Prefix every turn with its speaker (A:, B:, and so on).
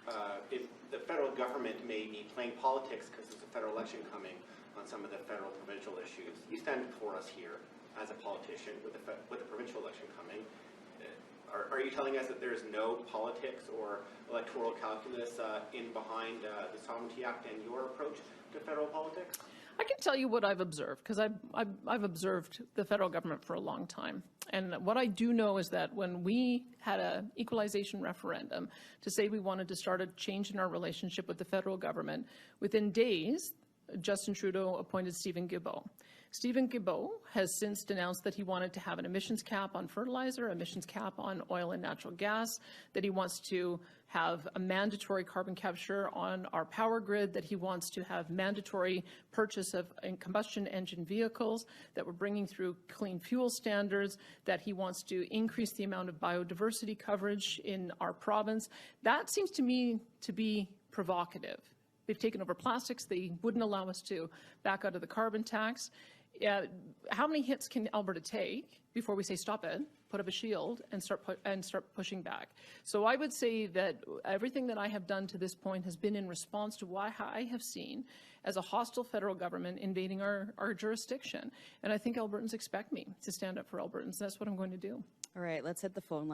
A: the federal government may be playing politics because there's a federal election coming on some of the federal provincial issues. You stand before us here as a politician with the provincial election coming. Are you telling us that there's no politics or electoral calculus in behind the Sovereignty Act and your approach to federal politics?
B: I can tell you what I've observed, because I've observed the federal government for a long time. And what I do know is that when we had an equalization referendum to say we wanted to start a change in our relationship with the federal government, within days, Justin Trudeau appointed Stephen Guilbeault. Stephen Guilbeault has since denounced that he wanted to have an emissions cap on fertilizer, emissions cap on oil and natural gas, that he wants to have a mandatory carbon capture on our power grid, that he wants to have mandatory purchase of combustion engine vehicles, that we're bringing through clean fuel standards, that he wants to increase the amount of biodiversity coverage in our province. That seems to me to be provocative. They've taken over plastics. They wouldn't allow us to back out of the carbon tax. How many hits can Alberta take before we say stop it, put up a shield, and start pushing back? So I would say that everything that I have done to this point has been in response to what I have seen as a hostile federal government invading our jurisdiction. And I think Albertans expect me to stand up for Albertans. That's what I'm going to do.
C: All right, let's hit the phone line.